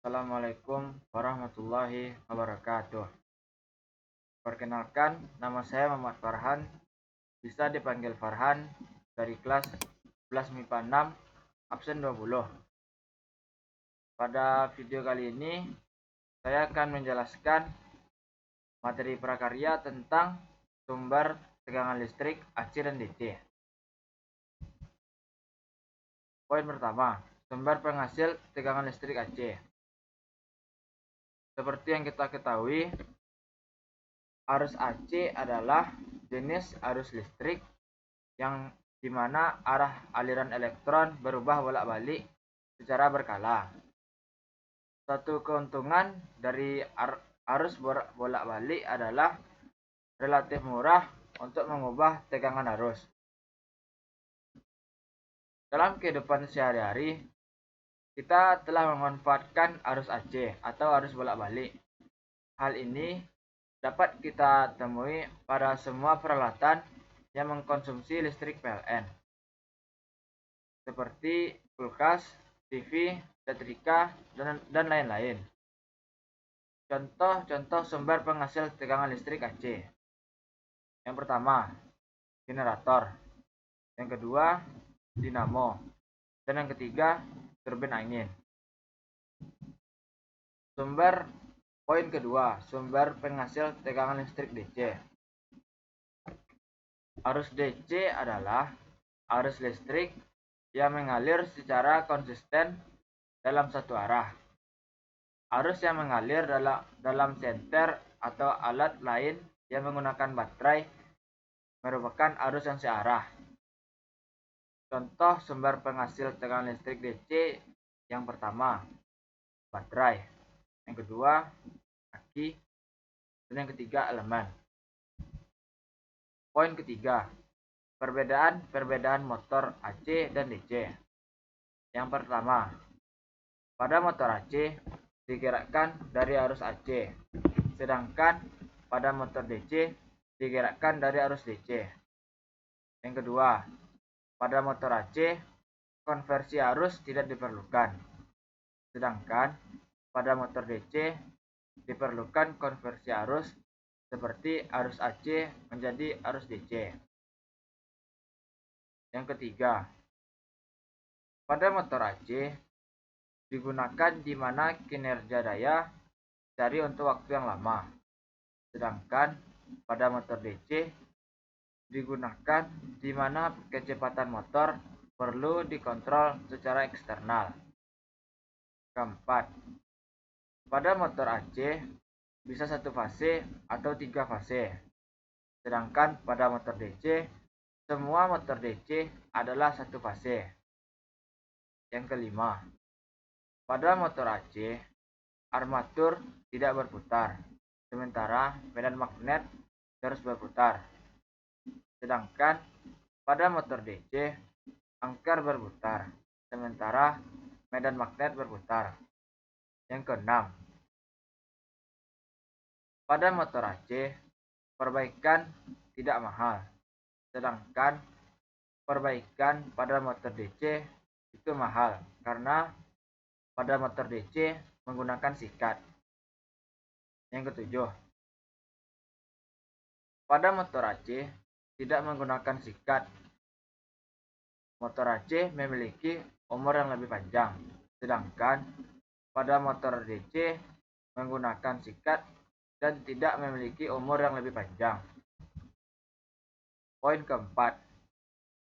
Assalamualaikum warahmatullahi wabarakatuh. Perkenalkan, nama saya Muhammad Farhan, bisa dipanggil Farhan, dari kelas 11 MIPA 6, absen 20. Pada video kali ini, saya akan menjelaskan materi prakarya tentang sumber tegangan listrik AC dan DC. Poin pertama, sumber penghasil tegangan listrik AC. Seperti yang kita ketahui, arus AC adalah jenis arus listrik yang dimana arah aliran elektron berubah bolak-balik secara berkala. Satu keuntungan dari arus bolak-balik adalah relatif murah untuk mengubah tegangan arus. Dalam kehidupan sehari-hari, kita telah memanfaatkan arus AC atau arus bolak-balik. Hal ini dapat kita temui pada semua peralatan yang mengkonsumsi listrik PLN, seperti kulkas, TV, setrika, dan lain-lain. Contoh-contoh sumber penghasil tegangan listrik AC. Yang pertama, generator. Yang kedua, dinamo. Dan yang ketiga, turbin angin. Poin kedua, sumber penghasil tegangan listrik DC. Arus DC adalah arus listrik yang mengalir secara konsisten dalam satu arah. Arus yang mengalir dalam senter atau alat lain yang menggunakan baterai merupakan arus yang searah. Contoh sumber penghasil tegangan listrik DC yang pertama, baterai. Yang kedua, aki. Dan yang ketiga, elemen. Poin ketiga, perbedaan motor AC dan DC. Yang pertama, pada motor AC digerakkan dari arus AC, sedangkan pada motor DC digerakkan dari arus DC. Yang kedua, pada motor AC konversi arus tidak diperlukan, sedangkan pada motor DC diperlukan konversi arus seperti arus AC menjadi arus DC. Yang ketiga, pada motor AC digunakan di mana kinerja daya dicari untuk waktu yang lama, sedangkan pada motor DC digunakan di mana kecepatan motor perlu dikontrol secara eksternal. Keempat, pada motor AC bisa satu fase atau tiga fase, sedangkan pada motor DC semua motor DC adalah satu fase. Yang kelima, pada motor AC armatur tidak berputar, sementara medan magnet terus berputar. Sedangkan pada motor DC angker berputar, sementara medan magnet berputar. Yang keenam, pada motor AC perbaikan tidak mahal, sedangkan perbaikan pada motor DC itu mahal karena pada motor DC menggunakan sikat. Yang ketujuh, pada motor AC tidak menggunakan sikat. Motor AC memiliki umur yang lebih panjang, sedangkan pada motor DC menggunakan sikat dan tidak memiliki umur yang lebih panjang. Poin keempat,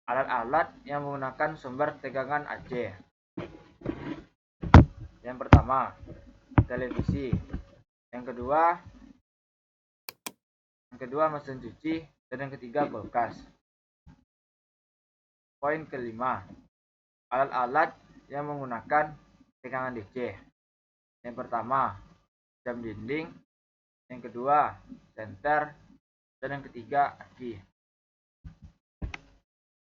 alat-alat yang menggunakan sumber tegangan AC. Yang pertama, televisi. Yang kedua mesin cuci, dan yang ketiga kulkas. Poin kelima, alat-alat yang menggunakan tegangan DC. Yang pertama, jam dinding. Yang kedua, senter. Dan yang ketiga, aki.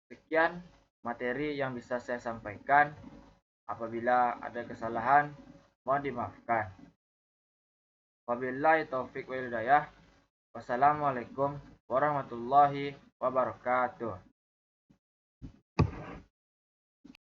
Sekian materi yang bisa saya sampaikan. Apabila ada kesalahan, mohon dimaafkan. Wabillahi taufiq wal hidayah. Wassalamualaikum warahmatullahi wabarakatuh.